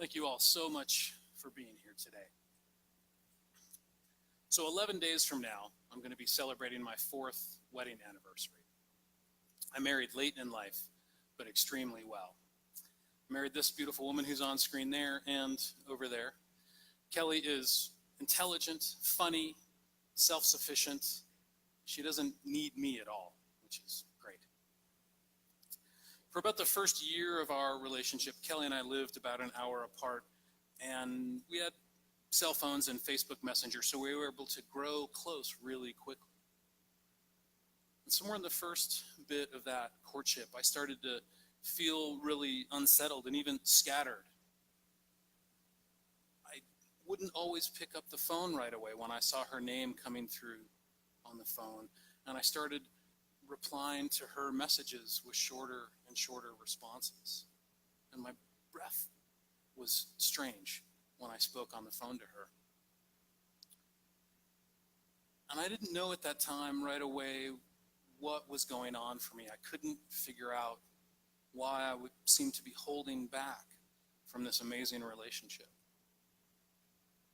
Thank you all so much for being here today. So 11 days from now, I'm going to be celebrating my 4th wedding anniversary. I married late in life, but extremely well. I married this beautiful woman who's on screen there and over there. Kelly is intelligent, funny, self-sufficient. She doesn't need me at all, which is great. For about the first year of our relationship, Kelly and I lived about an hour apart, and we had cell phones and Facebook Messenger, so we were able to grow close really quickly. And somewhere in the first bit of that courtship, I started to feel really unsettled and even scattered. I wouldn't always pick up the phone right away when I saw her name coming through on the phone, and I started replying to her messages with shorter and shorter responses. And my breath was strange when I spoke on the phone to her. And I didn't know at that time right away what was going on for me. I couldn't figure out why I would seem to be holding back from this amazing relationship.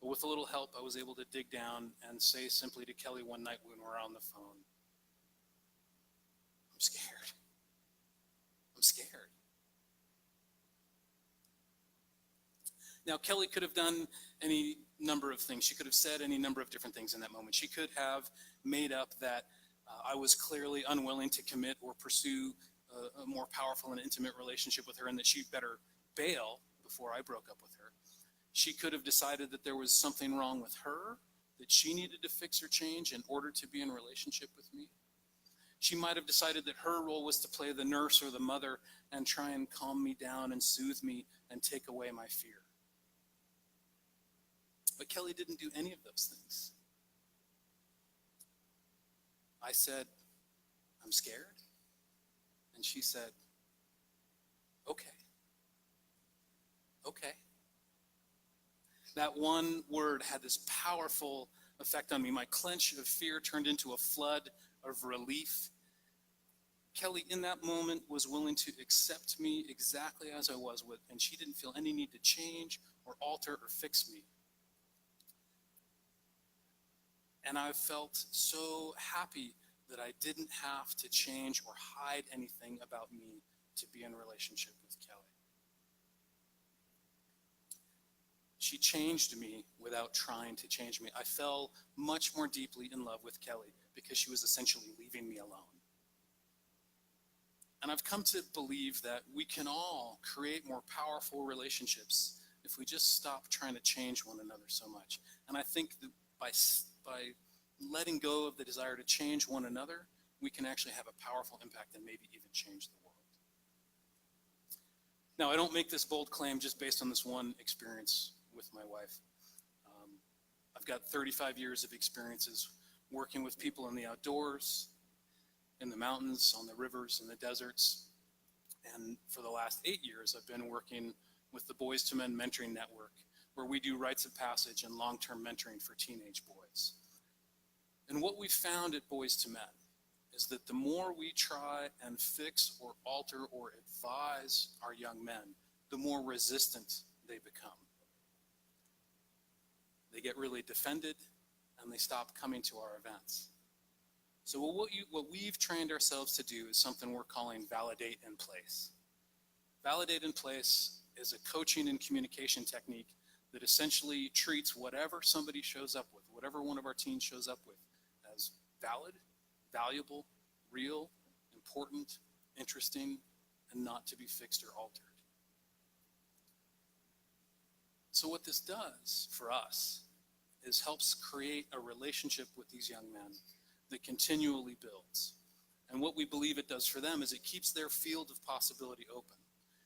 But with a little help, I was able to dig down and say simply to Kelly one night when we were on the phone, I'm scared. I'm scared. Now, Kelly could have done any number of things. She could have said any number of different things in that moment. She could have made up that I was clearly unwilling to commit or pursue a more powerful and intimate relationship with her, and that she'd better bail before I broke up with her. She could have decided that there was something wrong with her, that she needed to fix or change in order to be in a relationship with me. She might have decided that her role was to play the nurse or the mother and try and calm me down and soothe me and take away my fear. But Kelly didn't do any of those things. I said, I'm scared. And she said, okay. Okay. That one word had this powerful effect on me. My clench of fear turned into a flood of relief. Kelly, in that moment, was willing to accept me exactly as I was with, and she didn't feel any need to change or alter or fix me. And I felt so happy that I didn't have to change or hide anything about me to be in a relationship with Kelly. She changed me without trying to change me. I fell much more deeply in love with Kelly because she was essentially leaving me alone. And I've come to believe that we can all create more powerful relationships if we just stop trying to change one another so much. And I think that by letting go of the desire to change one another, we can actually have a powerful impact and maybe even change the world. Now, I don't make this bold claim just based on this one experience with my wife. I've got 35 years of experiences working with people in the outdoors, in the mountains, on the rivers, in the deserts. And for the last 8 years, I've been working with the Boys to Men Mentoring Network, where we do rites of passage and long-term mentoring for teenage boys. And what we've found at Boys to Men is that the more we try and fix or alter or advise our young men, the more resistant they become. They get really defended and they stop coming to our events. So what we've trained ourselves to do is something we're calling validate in place. Validate in place is a coaching and communication technique that essentially treats whatever somebody shows up with, whatever one of our teens shows up with, as valid, valuable, real, important, interesting, and not to be fixed or altered. So what this does for us is helps create a relationship with these young men that continually builds. And what we believe it does for them is it keeps their field of possibility open.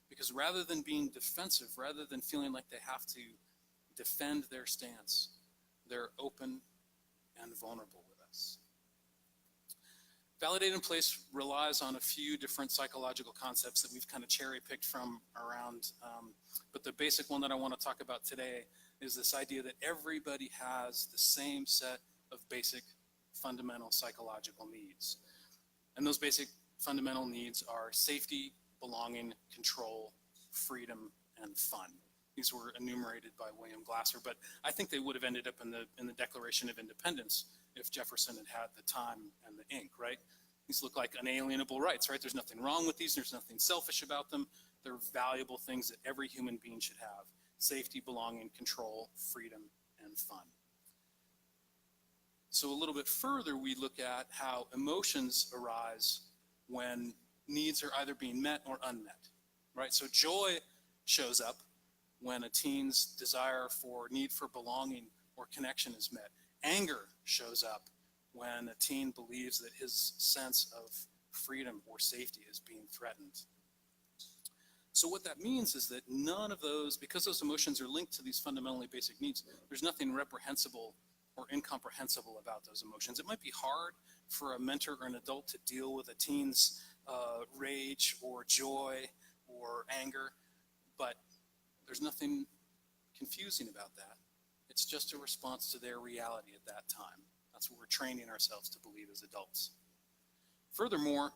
Because rather than being defensive, rather than feeling like they have to defend their stance, they're open and vulnerable with us. Validate in place relies on a few different psychological concepts that we've kind of cherry-picked from around, but the basic one that I want to talk about today is this idea that everybody has the same set of basic fundamental psychological needs. And those basic fundamental needs are safety, belonging, control, freedom, and fun. These were enumerated by William Glasser, but I think they would have ended up in the Declaration of Independence if Jefferson had had the time and the ink, right? These look like unalienable rights, right? There's nothing wrong with these. There's nothing selfish about them. They're valuable things that every human being should have: safety, belonging, control, freedom, and fun. So a little bit further, we look at how emotions arise when needs are either being met or unmet, right? So joy shows up when a teen's desire for need for belonging or connection is met. Anger shows up when a teen believes that his sense of freedom or safety is being threatened. So what that means is that none of those, because those emotions are linked to these fundamentally basic needs, there's nothing reprehensible or incomprehensible about those emotions. It might be hard for a mentor or an adult to deal with a teen's rage or joy or anger, but there's nothing confusing about that. It's just a response to their reality at that time. That's what we're training ourselves to believe as adults. Furthermore,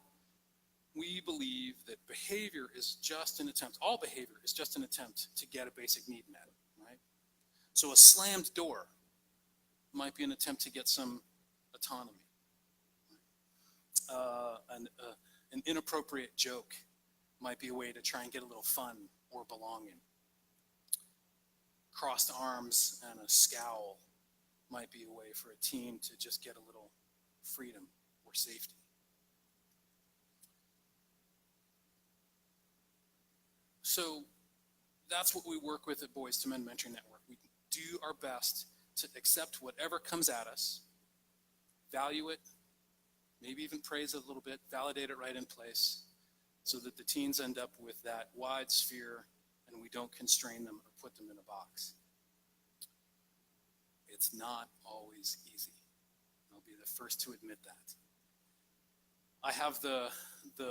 we believe that behavior is just an attempt, all behavior is just an attempt to get a basic need met, right? So a slammed door might be an attempt to get some autonomy. An inappropriate joke might be a way to try and get a little fun or belonging. Crossed arms and a scowl might be a way for a teen to just get a little freedom or safety. So that's what we work with at Boys to Men Mentoring Network. We do our best to accept whatever comes at us, value it, maybe even praise it a little bit, validate it right in place, so that the teens end up with that wide sphere and we don't constrain them or put them in a box. It's not always easy. I'll be the first to admit that. I have the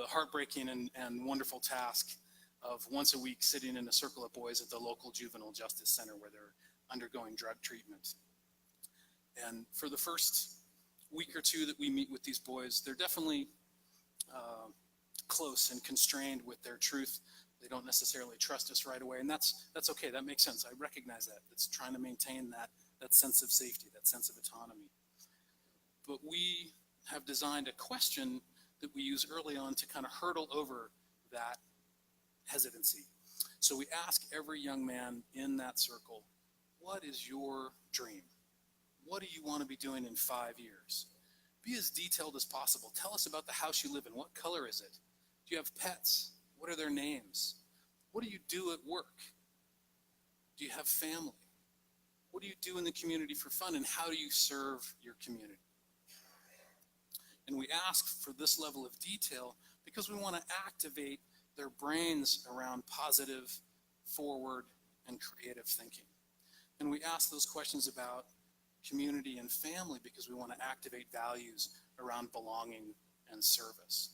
heartbreaking and wonderful task of once a week sitting in a circle of boys at the local juvenile justice center where they're undergoing drug treatment. And for the first week or two that we meet with these boys, they're definitely close and constrained with their truth. They don't necessarily trust us right away, and that's okay. That makes sense. I recognize that. It's trying to maintain that sense of safety, that sense of autonomy. But we have designed a question that we use early on to kind of hurdle over that hesitancy. So we ask every young man in that circle, what is your dream? What do you want to be doing in 5 years? Be as detailed as possible. Tell us about the house you live in. What color is it? Do you have pets? What are their names? What do you do at work? Do you have family? What do you do in the community for fun, and how do you serve your community? And we ask for this level of detail because we want to activate their brains around positive, forward, and creative thinking. And we ask those questions about community and family because we want to activate values around belonging and service.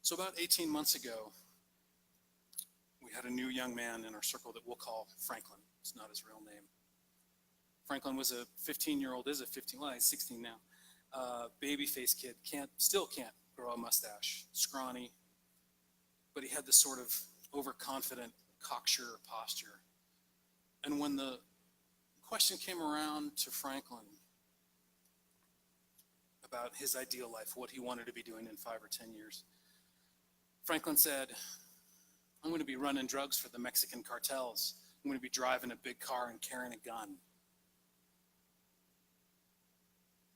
So about 18 months ago, we had a new young man in our circle that we'll call Franklin. It's not his real name. Franklin was a 15-year-old, well, he's 16 now, baby-faced kid, still can't grow a mustache, scrawny, but he had this sort of overconfident, cocksure posture. And when the question came around to Franklin about his ideal life, what he wanted to be doing in 5 or 10 years, Franklin said, I'm going to be running drugs for the Mexican cartels. I'm going to be driving a big car and carrying a gun.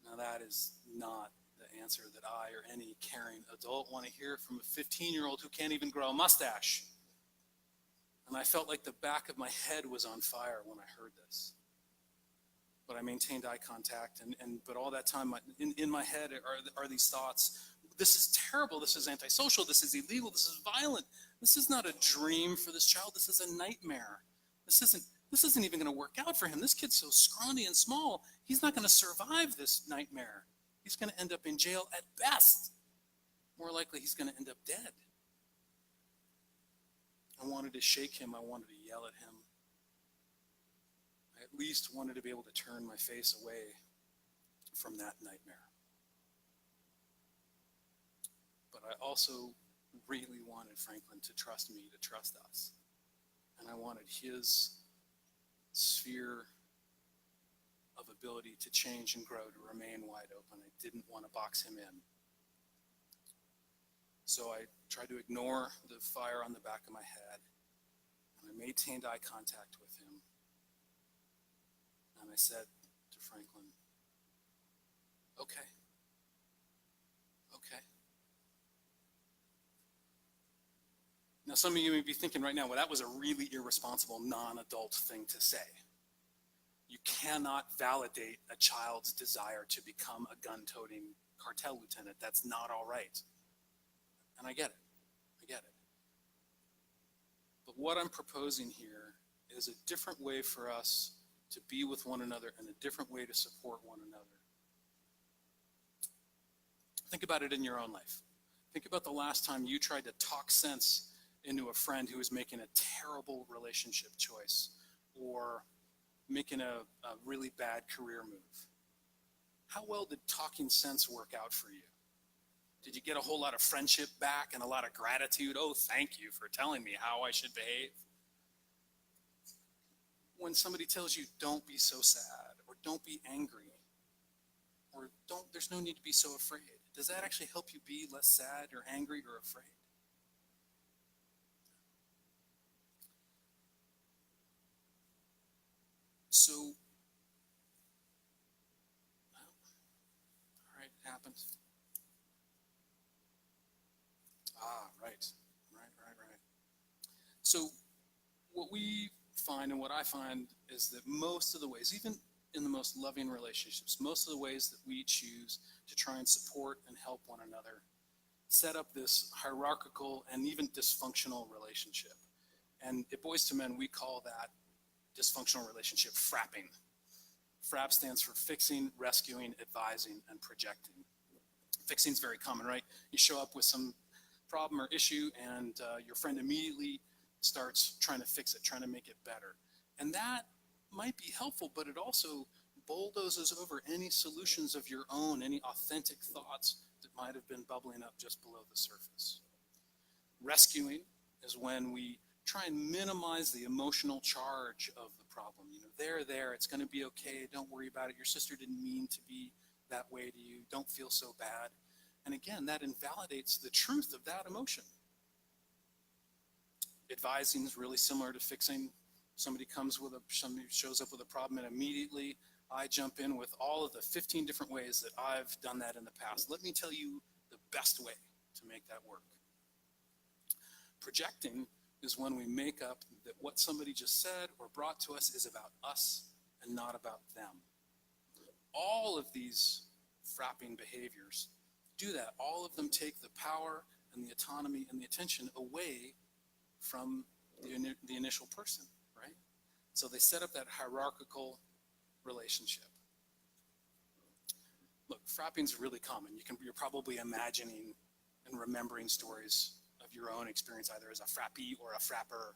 Now that is not the answer that I or any caring adult want to hear from a 15-year-old who can't even grow a mustache. And I felt like the back of my head was on fire when I heard this. But I maintained eye contact, but all that time in my head are these thoughts. This is terrible. This is antisocial. This is illegal. This is violent. This is not a dream for this child. This is a nightmare. This isn't even going to work out for him. This kid's so scrawny and small. He's not going to survive this nightmare. He's going to end up in jail at best. More likely, he's going to end up dead. I wanted to shake him. I wanted to yell at him. I at least wanted to be able to turn my face away from that nightmare. But I also really wanted Franklin to trust me, to trust us. and I wanted his sphere of ability to change and grow to remain wide open. I didn't want to box him in. So I tried to ignore the fire on the back of my head, and I maintained eye contact with him. And I said to Franklin, okay. Now, some of you may be thinking right now, well, that was a really irresponsible, non-adult thing to say. You cannot validate a child's desire to become a gun-toting cartel lieutenant. That's not all right. And I get it. But what I'm proposing here is a different way for us to be with one another and a different way to support one another. Think about it in your own life. Think about the last time you tried to talk sense into a friend who was making a terrible relationship choice or making a really bad career move. How well did talking sense work out for you? Did you get a whole lot of friendship back and a lot of gratitude? Oh, thank you for telling me how I should behave. When somebody tells you don't be so sad or don't be angry or there's no need to be so afraid, does that actually help you be less sad or angry or afraid? So, well, all right, it happens. Right. So what we find and what I find is that most of the ways, even in the most loving relationships, most of the ways that we choose to try and support and help one another set up this hierarchical and even dysfunctional relationship. And at Boys to Men, we call that dysfunctional relationship frapping. FRAP stands for fixing, rescuing, advising, and projecting. Fixing is very common, right? You show up with some problem or issue and your friend immediately starts trying to fix it, trying to make it better. And that might be helpful, but it also bulldozes over any solutions of your own, any authentic thoughts that might have been bubbling up just below the surface. Rescuing is when we try and minimize the emotional charge of the problem. They're there, it's going to be okay, don't worry about it. Your sister didn't mean to be that way to you, don't feel so bad. And again, that invalidates the truth of that emotion. Advising is really similar to fixing. Somebody shows up with a problem, and immediately I jump in with all of the 15 different ways that I've done that in the past. Let me tell you the best way to make that work. Projecting is when we make up that what somebody just said or brought to us is about us and not about them. All of these frapping behaviors do that. All of them take the power and the autonomy and the attention away from the initial person, right? So they set up that hierarchical relationship. Look, frapping is really common. You're probably imagining and remembering stories of your own experience, either as a frappee or a frapper.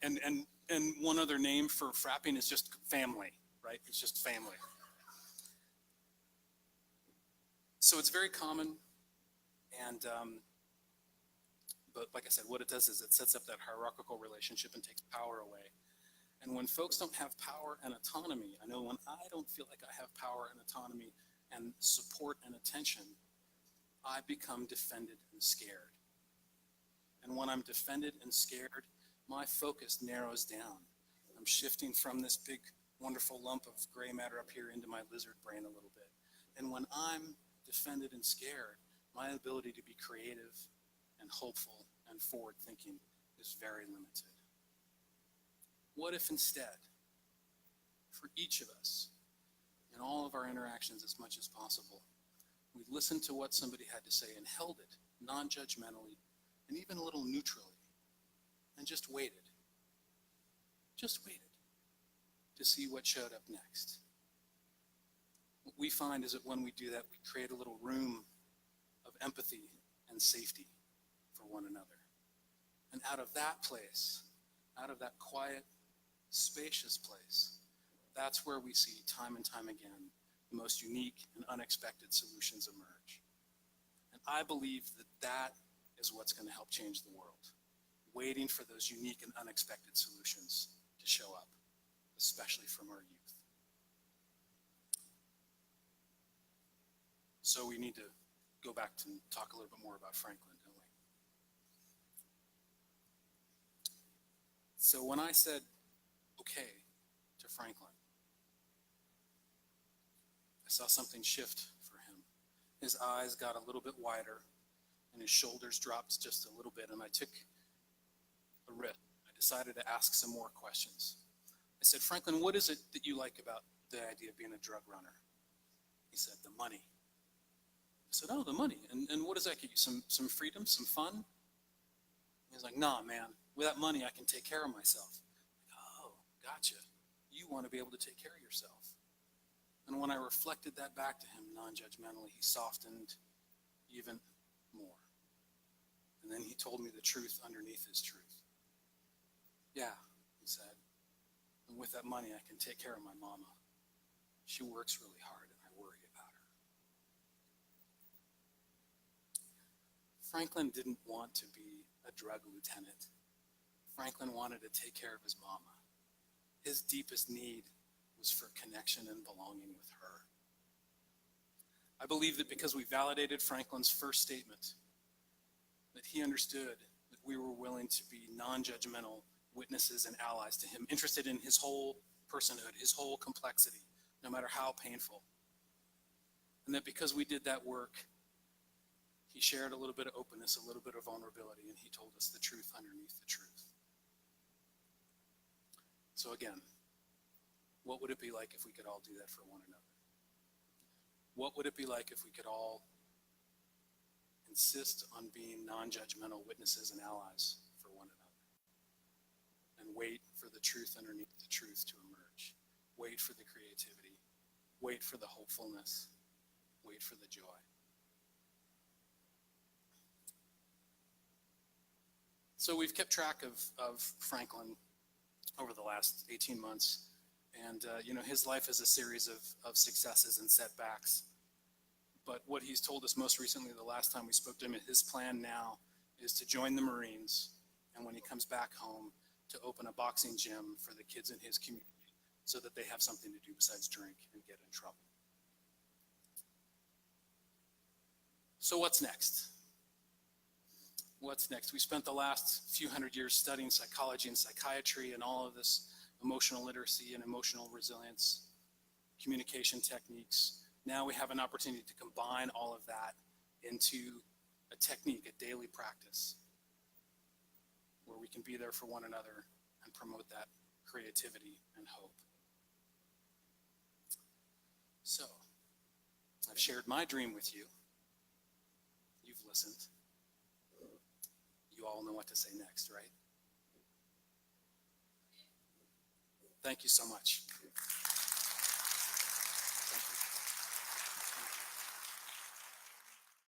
And one other name for frapping is just family, right? It's just family. So it's very common, but like I said, what it does is it sets up that hierarchical relationship and takes power away. And when folks don't have power and autonomy, I know when I don't feel like I have power and autonomy and support and attention, I become defended and scared. And when I'm defended and scared, my focus narrows down. I'm shifting from this big, wonderful lump of gray matter up here into my lizard brain a little bit. And when I'm defended and scared, my ability to be creative and hopeful and forward-thinking is very limited. What if instead, for each of us, in all of our interactions as much as possible, we listened to what somebody had to say and held it non-judgmentally and even a little neutrally and just waited to see what showed up next? What we find is that when we do that, we create a little room of empathy and safety for one another. And out of that place, out of that quiet, spacious place, that's where we see time and time again the most unique and unexpected solutions emerge. And I believe that that is what's going to help change the world. waiting for those unique and unexpected solutions to show up, especially from our youth. So we need to go back to talk a little bit more about Franklin, don't we? So when I said okay to Franklin, I saw something shift for him. His eyes got a little bit wider and his shoulders dropped just a little bit, and I took a risk. I decided to ask some more questions. I said, Franklin, what is it that you like about the idea of being a drug runner? He said, the money. I said, oh, the money. And what does that get you? Some freedom, some fun? He was like, nah, man, with that money, I can take care of myself. Oh, gotcha. You want to be able to take care of yourself. And when I reflected that back to him non-judgmentally, he softened even more. And then he told me the truth underneath his truth. Yeah, he said, and with that money, I can take care of my mama. She works really hard, and I worry about her. Franklin didn't want to be a drug lieutenant. Franklin wanted to take care of his mama. His deepest need was for connection and belonging with her. I believe that because we validated Franklin's first statement, that he understood that we were willing to be non-judgmental witnesses and allies to him, interested in his whole personhood, his whole complexity, no matter how painful. And that because we did that work, he shared a little bit of openness, a little bit of vulnerability, and he told us the truth underneath the truth. So again, what would it be like if we could all do that for one another? What would it be like if we could all insist on being non-judgmental witnesses and allies for one another, and wait for the truth underneath the truth to emerge, wait for the creativity, wait for the hopefulness, wait for the joy. So we've kept track of Franklin over the last 18 months, and his life is a series of successes and setbacks. But what he's told us most recently, the last time we spoke to him, his plan now is to join the Marines, and when he comes back home, to open a boxing gym for the kids in his community so that they have something to do besides drink and get in trouble. So what's next? What's next? We spent the last few hundred years studying psychology and psychiatry and all of this emotional literacy and emotional resilience, communication techniques. Now we have an opportunity to combine all of that into a technique, a daily practice, where we can be there for one another and promote that creativity and hope. So, I've shared my dream with you. You've listened. You all know what to say next, right? Thank you so much.